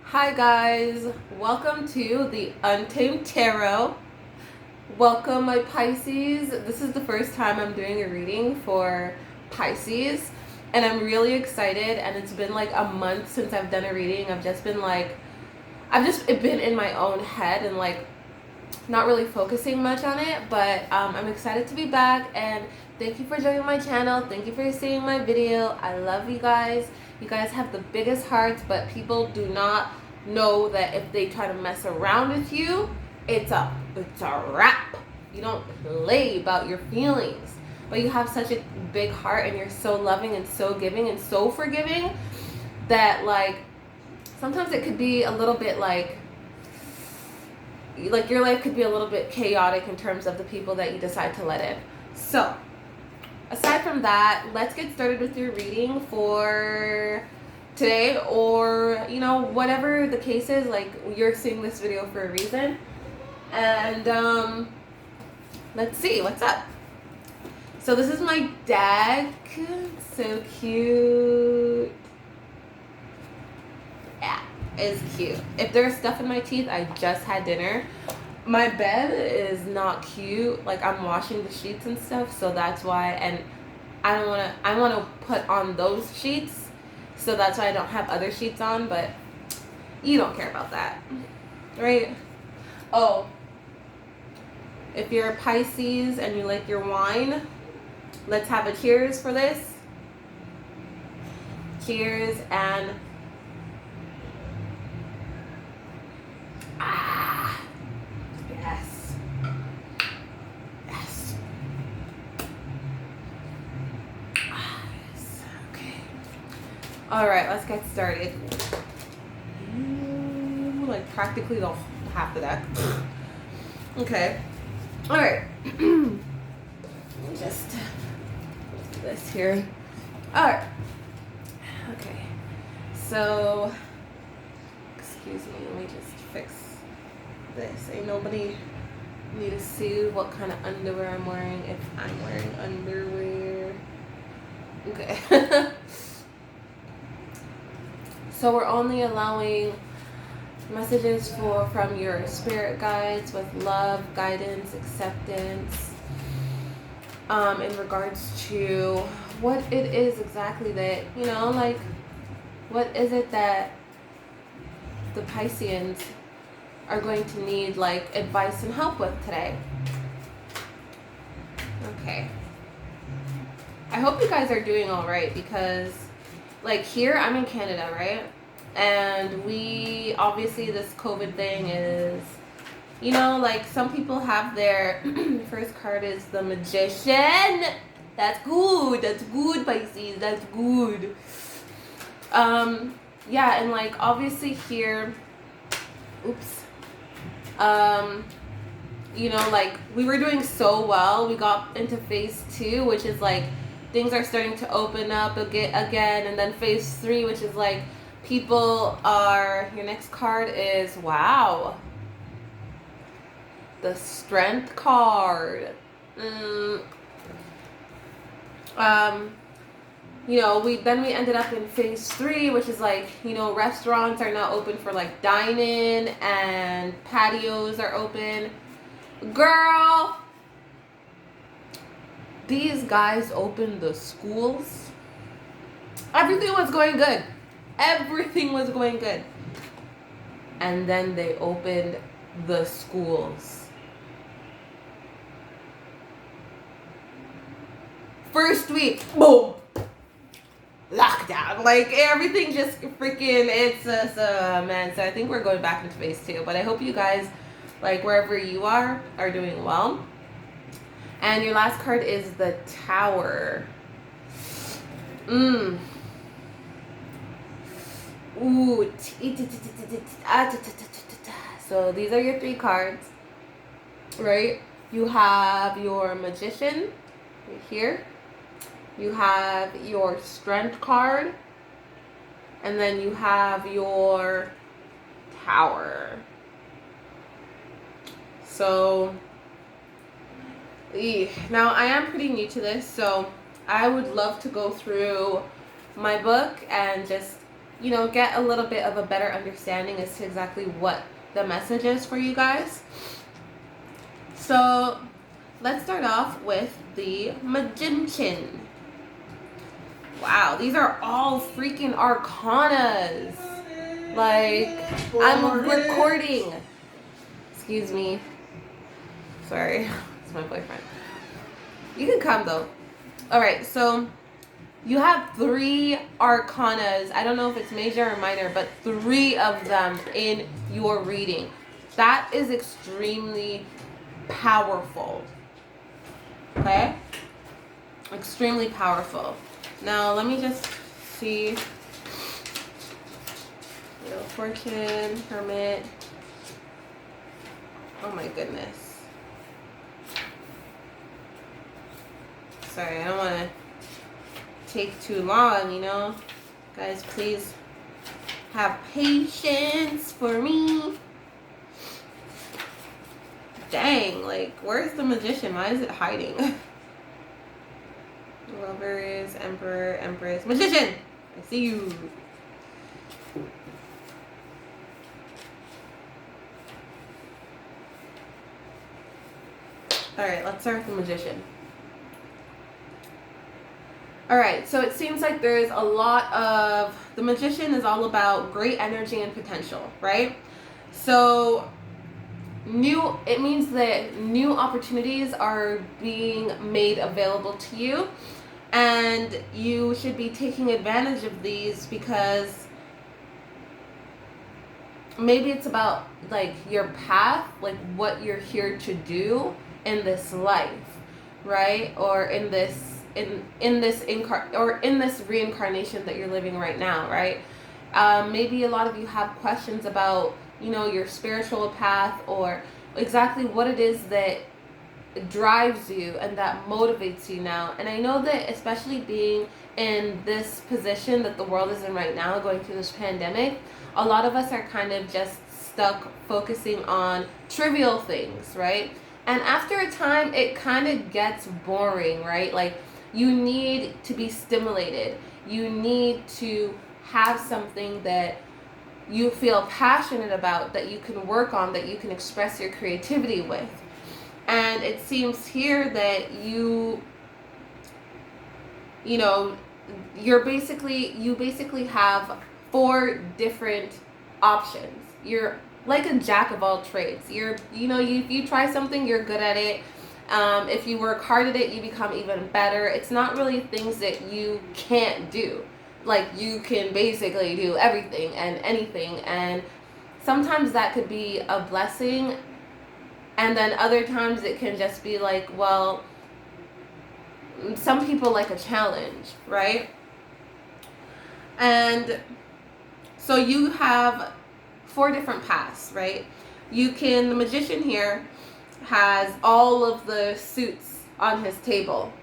Hi guys, welcome to the Untamed Tarot. Welcome my Pisces. This is the first time I'm doing a reading for Pisces and I'm really excited, and it's been like a month since I've done a reading. I've just been in my own head and like not really focusing much on it, but I'm excited to be back, and thank you for joining my channel. Thank you for seeing my video. I love you guys. You guys have the biggest hearts, but people do not know that if they try to mess around with you, it's a wrap. You don't play about your feelings, but you have such a big heart and you're so loving and so giving and so forgiving that like sometimes it could be a little bit like your life could be a little bit chaotic in terms of the people that you decide to let in. So aside from that, let's get started with your reading for today, or whatever the case is. Like, you're seeing this video for a reason, and let's see what's up. So this is my deck. So cute. Yeah, it's cute. If there's stuff in my teeth, I just had dinner. My bed is not cute. Like, I'm washing the sheets and stuff, so that's why. And I want to put on those sheets, so that's why I don't have other sheets on. But you don't care about that, right? Oh, if you're a Pisces and you like your wine, let's have a cheers for this. Cheers. And yes. Yes. Yes. Okay. All right, let's get started. Like practically the half the deck. Okay. All right. Let me just do this here. All right. Okay. So, excuse me. Let me just fix this. Ain't nobody need to see what kind of underwear I'm wearing if I'm wearing underwear. Okay. So we're only allowing messages from your spirit guides with love, guidance, acceptance, in regards to what it is exactly that, like, what is it that the Pisceans are going to need, like, advice and help with today. Okay. I hope you guys are doing all right, because like here I'm in Canada, right? And we obviously, this COVID thing is, like, some people have their first card is the Magician. That's good. That's good, Pisces. That's good. Yeah, and like obviously here, oops. Like, we were doing so well. We got into phase 2, which is like things are starting to open up again, and then phase 3, which is like people are. Your next card is, wow, the Strength card. We ended up in phase 3, which is like, restaurants are now open for like dine-in, and patios are open. Girl, these guys opened the schools. Everything was going good. Everything was going good. And then they opened the schools. First week, boom, lockdown. Like, everything just freaking, it's just, man. So I think we're going back into phase 2. But I hope you guys, like, wherever you are doing well. And your last card is the Tower. Ooh. So these are your 3 cards, right? You have your Magician right here. You have your Strength card. And then you have your Tower. So, now I am pretty new to this, so I would love to go through my book and just you know, get a little bit of a better understanding as to exactly what the message is for you guys. So let's start off with the Magician. Wow, these are all freaking arcanas. Like, I'm recording. Excuse me. Sorry, it's my boyfriend. You can come though. Alright, so you have 3 arcanas. I don't know if it's major or minor, but 3 of them in your reading. That is extremely powerful. Okay? Extremely powerful. Now, let me just see. Wheel of Fortune, Hermit. Oh my goodness. Sorry, I don't want to take too long, you know. Guys, please have patience for me. Dang, like, where's the Magician? Why is it hiding? Lovers, Emperor, Empress, Magician! I see you. Alright, let's start with the Magician. Alright, so it seems like there's a lot of... The Magician is all about great energy and potential, right? So, it means that new opportunities are being made available to you. And you should be taking advantage of these because maybe it's about, like, your path, like, what you're here to do in this life, right? Or in this reincarnation that you're living right now, right? Maybe a lot of you have questions about, you know, your spiritual path or exactly what it is that drives you and that motivates you now. And I know that especially being in this position that the world is in right now, going through this pandemic, a lot of us are kind of just stuck focusing on trivial things, right? And after a time, it kind of gets boring, right? Like, you need to be stimulated. You need to have something that you feel passionate about, that you can work on, that you can express your creativity with. And it seems here that you know, you basically have 4 different options. You're like a jack of all trades. You try something, you're good at it. If you work hard at it, you become even better. It's not really things that you can't do. Like, you can basically do everything and anything. And sometimes that could be a blessing. And then other times it can just be like, well, some people like a challenge, right? And so you have 4 different paths, right? The Magician here has all of the suits on his table.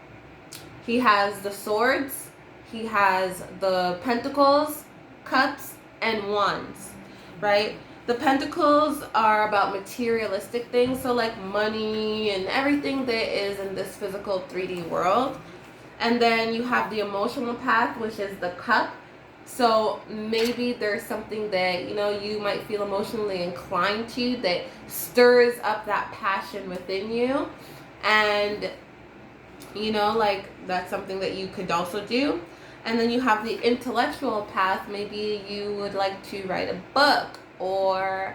He has the swords, he has the pentacles, cups, and wands, right? The pentacles are about materialistic things, so like money and everything that is in this physical 3D world. And then you have the emotional path, which is the cup. So maybe there's something that, you know, you might feel emotionally inclined to that stirs up that passion within you. And, you know, like, that's something that you could also do. And then you have the intellectual path. Maybe you would like to write a book, or,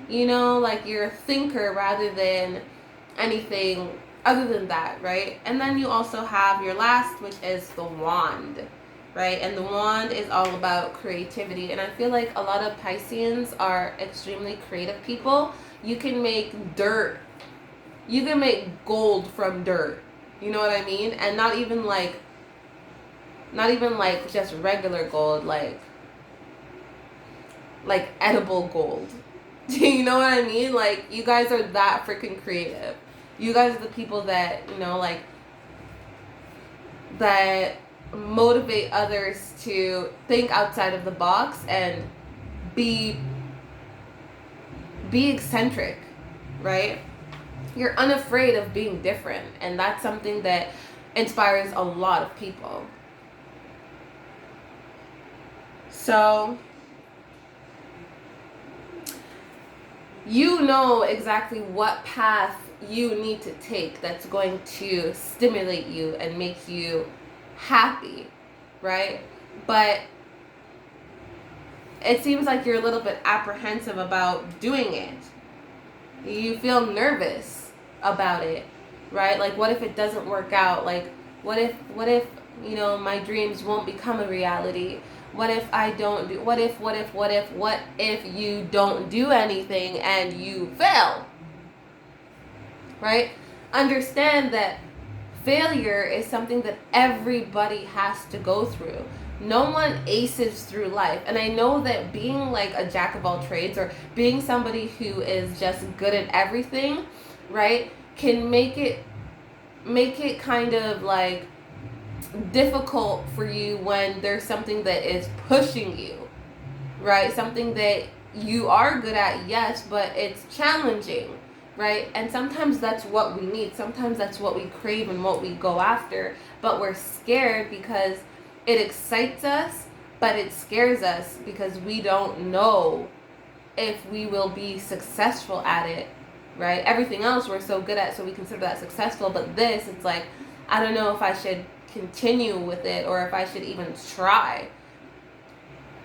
you know, like, you're a thinker rather than anything other than that, right? And then you also have your last, which is the wand, right? And the wand is all about creativity. And I feel like a lot of Pisceans are extremely creative people. You can make gold from dirt. You know what I mean? And not even like just regular gold, like edible gold. You know what I mean? Like, you guys are that freaking creative. You guys are the people that, you know, like, that motivate others to think outside of the box and be eccentric, right? You're unafraid of being different, and that's something that inspires a lot of people. So you know exactly what path you need to take that's going to stimulate you and make you happy, right? But it seems like you're a little bit apprehensive about doing it. You feel nervous about it, right? Like, what if it doesn't work out? Like, what if my dreams won't become a reality? What if I don't do, what if you don't do anything and you fail, right? Understand that failure is something that everybody has to go through. No one aces through life. And I know that being like a jack of all trades, or being somebody who is just good at everything, right, can make it kind of like difficult for you when there's something that is pushing you, right? Something that you are good at, yes, but it's challenging, right? And sometimes that's what we need. Sometimes that's what we crave and what we go after. But we're scared because it excites us, but it scares us because we don't know if we will be successful at it, right? Everything else we're so good at, so we consider that successful. But this, it's like, I don't know if I should continue with it or if I should even try.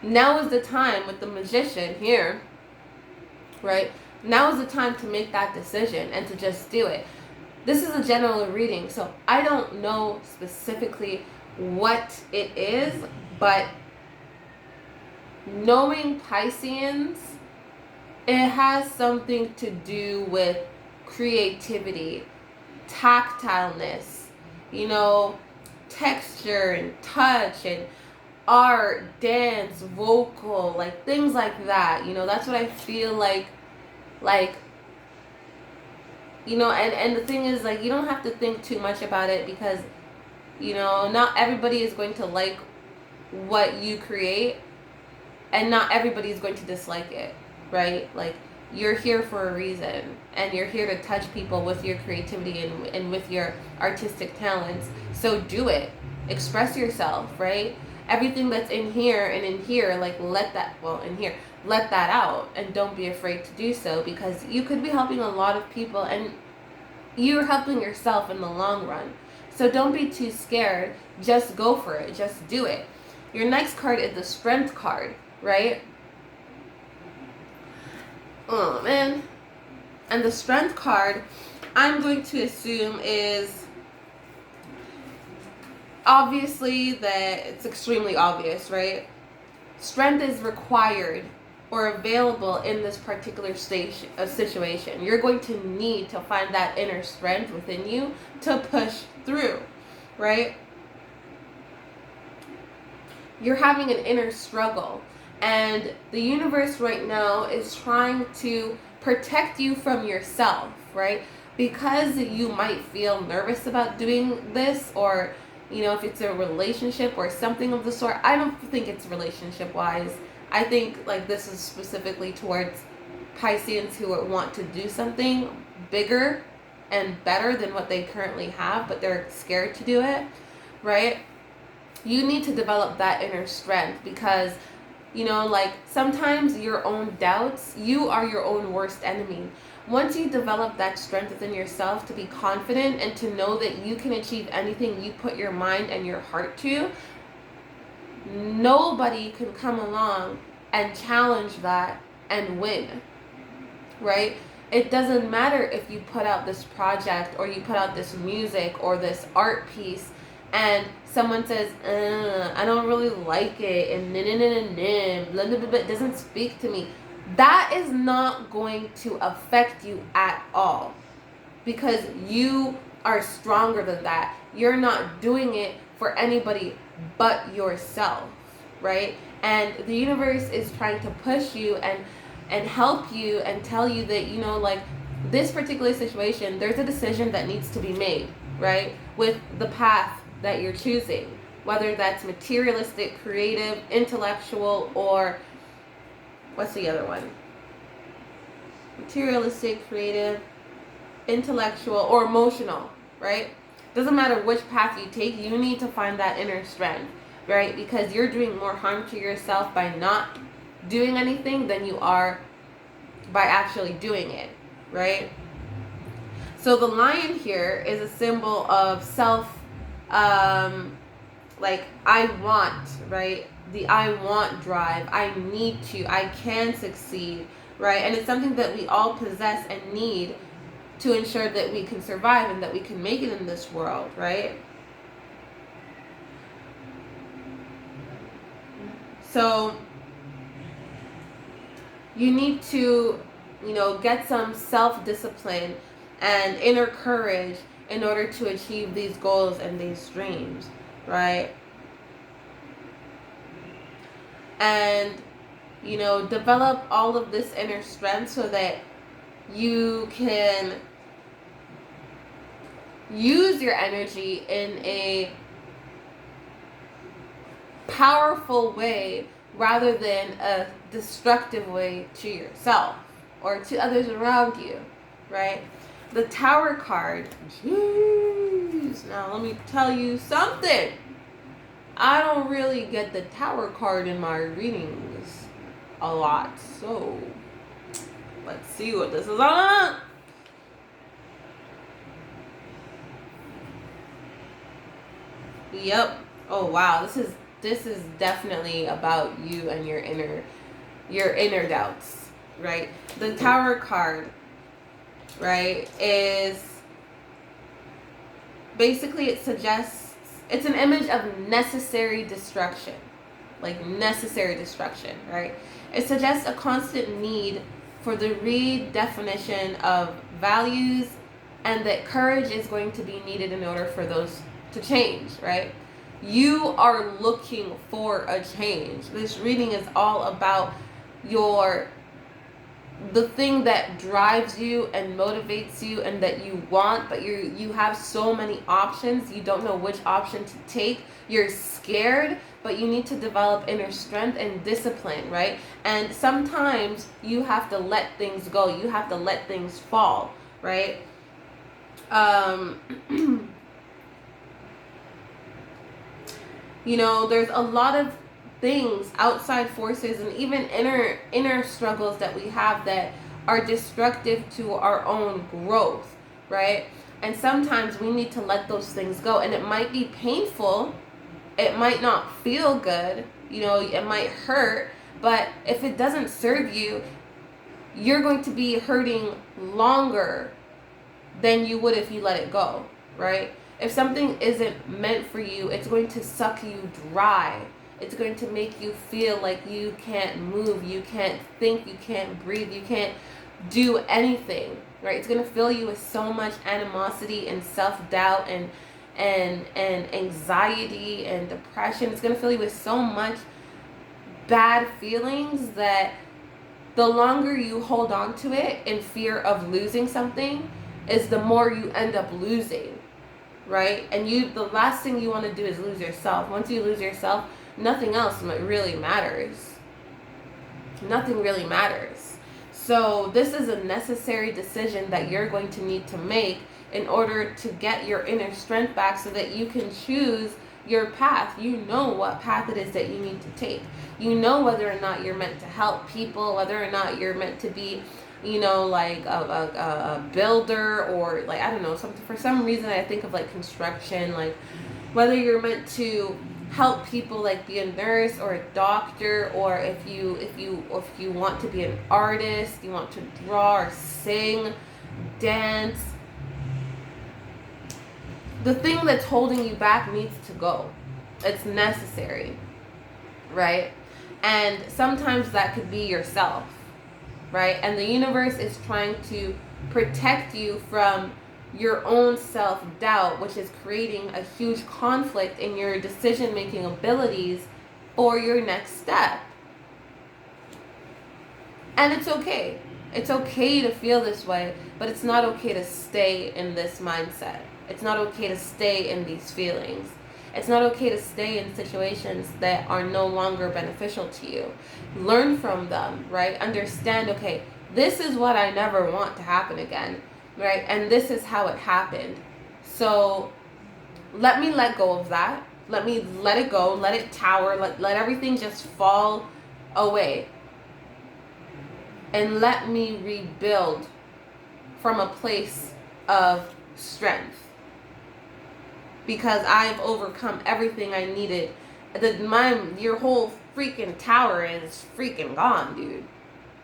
Now is the time with the Magician here, right? Now is the time to make that decision and to just do it. This is a general reading, so I don't know specifically what it is, but knowing Pisceans, it has something to do with creativity, tactileness, texture and touch and art, dance, vocal, like things like that. That's what I feel like, and the thing is, like, you don't have to think too much about it because, not everybody is going to like what you create and not everybody is going to dislike it, right? Like, you're here for a reason and you're here to touch people with your creativity and with your artistic talents. So do it. Express yourself, right? Everything that's in here and in here, like, let that out, and don't be afraid to do so, because you could be helping a lot of people and you're helping yourself in the long run. So don't be too scared. Just go for it. Just do it. Your next card is the Strength card, right? Oh, man. And the Strength card, I'm going to assume is obviously that it's extremely obvious, right? Strength is required or available in this particular situation. You're going to need to find that inner strength within you to push through, right? You're having an inner struggle, and the universe right now is trying to protect you from yourself, right? Because you might feel nervous about doing this, or if it's a relationship or something of the sort. I don't think it's relationship wise. I think like this is specifically towards Pisceans who want to do something bigger and better than what they currently have, but they're scared to do it, right? You need to develop that inner strength because, like, sometimes your own doubts, you are your own worst enemy. Once you develop that strength within yourself to be confident and to know that you can achieve anything you put your mind and your heart to, nobody can come along and challenge that and win, right? It doesn't matter if you put out this project or you put out this music or this art piece and someone says, I don't really like it, and blah, blah, blah, blah, doesn't speak to me. That is not going to affect you at all because you are stronger than that. You're not doing it for anybody but yourself, right? And the universe is trying to push you and help you and tell you that, like, this particular situation, there's a decision that needs to be made, right? With the path that you're choosing, whether that's materialistic, creative, intellectual, or what's the other one? Materialistic, creative, intellectual, or emotional, right? Doesn't matter which path you take, you need to find that inner strength, right? Because you're doing more harm to yourself by not doing anything than you are by actually doing it, right? So the lion here is a symbol of self, like I want, right? The I want drive. I need to. I can succeed, right? And it's something that we all possess and need to ensure that we can survive and that we can make it in this world, right? So you need to, get some self-discipline and inner courage in order to achieve these goals and these dreams, right? And, develop all of this inner strength so that you can use your energy in a powerful way rather than a destructive way to yourself or to others around you, right? The Tower card, jeez, now let me tell you something. I don't really get the Tower card in my readings a lot, so let's see what this is on. Yep. Oh wow, this is definitely about you and your inner doubts, right? The Tower card, right, is basically, it suggests, it's an image of necessary destruction, like necessary destruction, right? It suggests a constant need for the redefinition of values, and that courage is going to be needed in order for those to change, right? You are looking for a change. This reading is all about the thing that drives you and motivates you and that you want, but you have so many options, you don't know which option to take. You're scared, but you need to develop inner strength and discipline, right? And sometimes you have to let things go. You have to let things fall, right? There's a lot of things, outside forces, and even inner struggles that we have that are destructive to our own growth, right? And sometimes we need to let those things go, and it might be painful, it might not feel good, it might hurt, but if it doesn't serve you, you're going to be hurting longer than you would if you let it go, right? If something isn't meant for you, it's going to suck you dry. It's going to make you feel like you can't move, you can't think, you can't breathe, you can't do anything, right? It's going to fill you with so much animosity and self-doubt and anxiety and depression. It's going to fill you with so much bad feelings that the longer you hold on to it in fear of losing something is the more you end up losing, right? And the last thing you want to do is lose yourself. Once you lose yourself, nothing else really matters. Nothing really matters. So this is a necessary decision that you're going to need to make in order to get your inner strength back so that you can choose your path. You know what path it is that you need to take. You know whether or not you're meant to help people, whether or not you're meant to be, like a builder, or like, I don't know, something. For some reason I think of like construction, like whether you're meant to help people, like be a nurse or a doctor, or if you want to be an artist, you want to draw or sing, dance. The thing that's holding you back needs to go. It's necessary, right? And sometimes that could be yourself, right? And the universe is trying to protect you from your own self-doubt, which is creating a huge conflict in your decision-making abilities for your next step. And it's okay. It's okay to feel this way, but it's not okay to stay in this mindset. It's not okay to stay in these feelings. It's not okay to stay in situations that are no longer beneficial to you. Learn from them, right? Understand, okay, this is what I never want to happen again, right? And this is how it happened. So let me let go of that. Let me let it go. Let it tower. Let everything just fall away. and let me rebuild from a place of strength. Because I've overcome everything I needed. Your whole freaking tower is freaking gone, dude.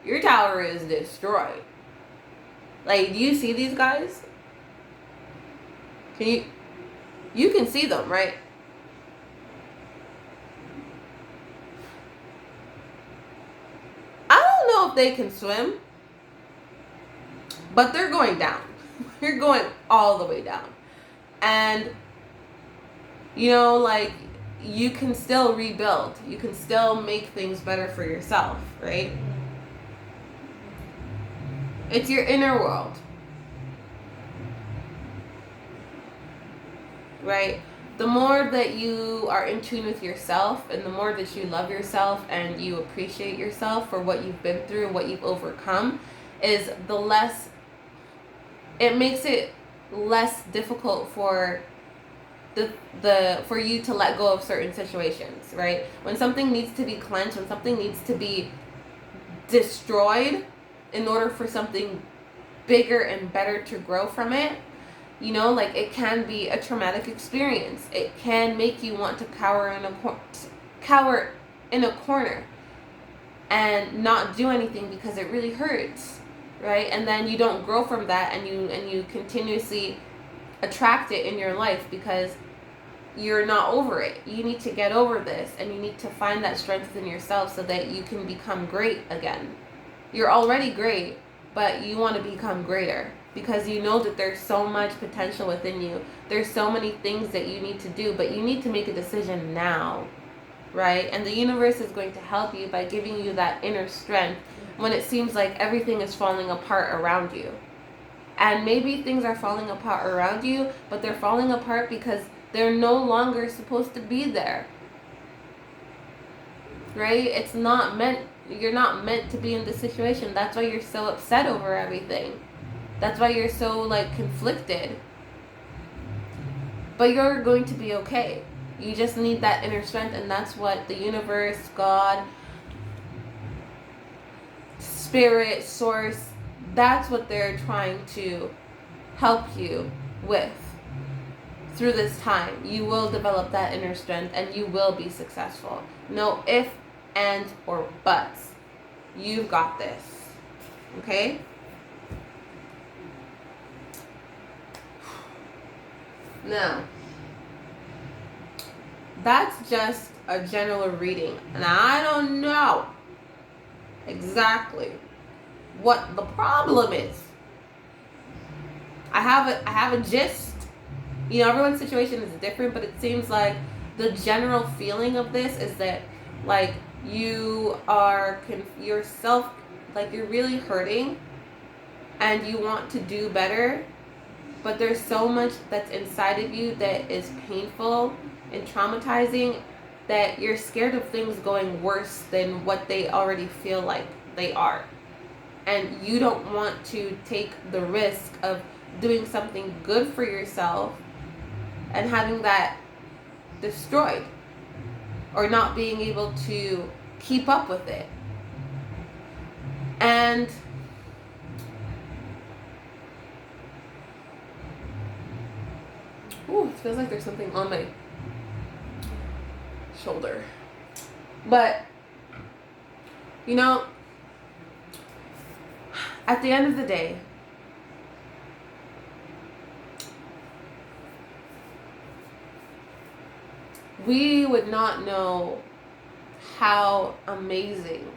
Your tower is destroyed. Like, do you see these guys? You can see them, right? I don't know if they can swim, but they're going down. You're going all the way down. And, you know, like, you can still rebuild. You can still make things better for yourself, right? It's your inner world. Right? The more that you are in tune with yourself, and the more that you love yourself and you appreciate yourself for what you've been through and what you've overcome, is the less it makes it less difficult for for you to let go of certain situations, right? When something needs to be cleansed, when something needs to be destroyed in order for something bigger and better to grow from it, you know, like, it can be a traumatic experience. It can make you want to cower in a corner and not do anything because it really hurts, right? And then you don't grow from that, and you continuously attract it in your life because you're not over it. You need to get over this, and you need to find that strength in yourself so that you can become great again. You're already great, but you want to become greater because you know that there's so much potential within you. There's so many things that you need to do, but you need to make a decision now, right? And the universe is going to help you by giving you that inner strength when it seems like everything is falling apart around you. And maybe things are falling apart around you, but they're falling apart because they're no longer supposed to be there, right? You're not meant to be in this situation. That's why you're so upset over everything. That's why you're so, like, conflicted. But you're going to be okay. You just need that inner strength, and that's what the universe, God, spirit, source, that's what they're trying to help you with through this time. You will develop that inner strength, and you will be successful. No if, and, or buts. You've got this. Okay? Now, that's just a general reading, and I don't know exactly what the problem is. I have a gist. You know, everyone's situation is different, but it seems like the general feeling of this is that, like, you're really hurting and you want to do better, but there's so much that's inside of you that is painful and traumatizing that you're scared of things going worse than what they already feel like they are. And you don't want to take the risk of doing something good for yourself and having that destroyed or not being able to keep up with it. And it feels like there's something on my shoulder. But, you know, at the end of the day, we would not know how amazing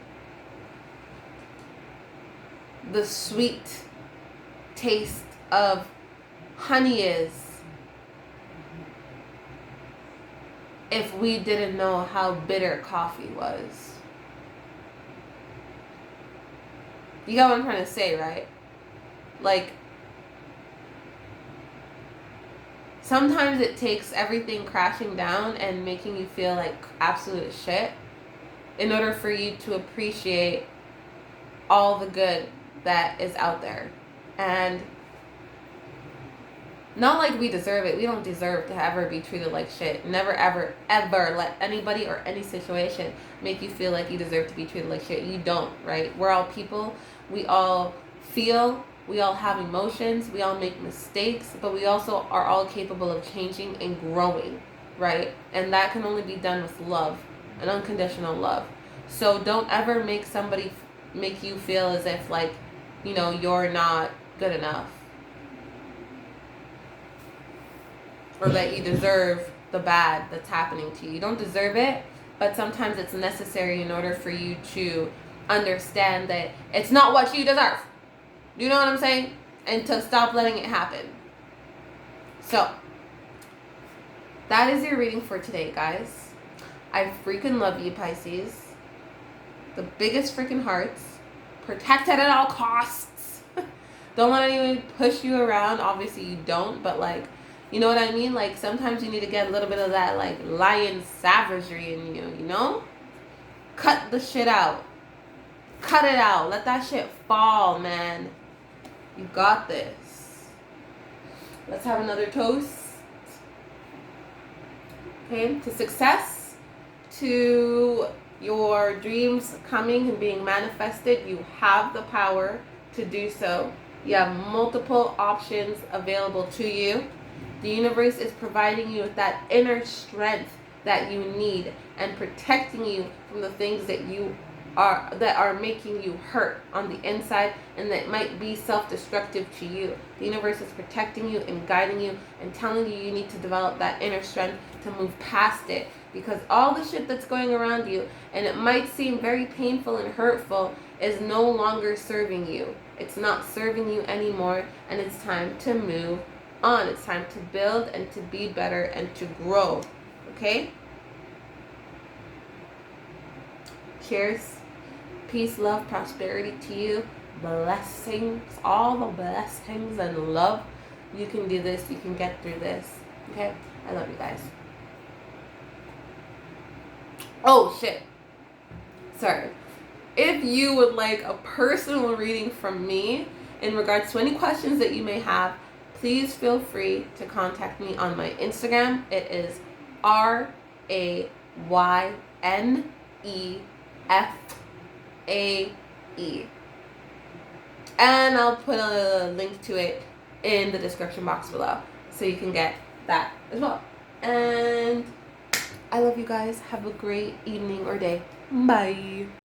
the sweet taste of honey is if we didn't know how bitter coffee was. You got what I'm trying to say, right? Like, sometimes it takes everything crashing down and making you feel like absolute shit in order for you to appreciate all the good that is out there. And not like we deserve it. We don't deserve to ever be treated like shit. Never, ever, ever let anybody or any situation make you feel like you deserve to be treated like shit. You don't, right? We're all people. We all feel, we all have emotions, we all make mistakes, but we also are all capable of changing and growing, right? And that can only be done with love and unconditional love. So don't ever make somebody make you feel as if like, you know, you're not good enough, or that you deserve the bad that's happening to you. You don't deserve it, but sometimes it's necessary in order for you to understand that it's not what you deserve. You know what I'm saying? And to stop letting it happen. So, that is your reading for today, guys. I freaking love you, Pisces. The biggest freaking hearts. Protect it at all costs. Don't let anyone push you around. Obviously, you don't, but like, you know what I mean? Like, sometimes you need to get a little bit of that, like, lion savagery in you, you know? Cut the shit out. Cut it out. Let that shit fall, man. You got this. Let's have another toast. Okay, to success, to your dreams coming and being manifested. You have the power to do so. You have multiple options available to you. The universe is providing you with that inner strength that you need and protecting you from the things that are making you hurt on the inside and that might be self-destructive to you. The universe is protecting you and guiding you and telling you you need to develop that inner strength to move past it, because all the shit that's going around you, and it might seem very painful and hurtful, is no longer serving you. It's not serving you anymore, and it's time to move on. It's time to build and to be better and to grow. Okay? Cheers. Peace, love, prosperity to you. Blessings. All the blessings and love. You can do this. You can get through this. Okay? I love you guys. Oh, shit. Sorry. If you would like a personal reading from me in regards to any questions that you may have, please feel free to contact me on my Instagram. It is RAYNEFAE. And I'll put a link to it in the description box below so you can get that as well. And I love you guys. Have a great evening or day. Bye.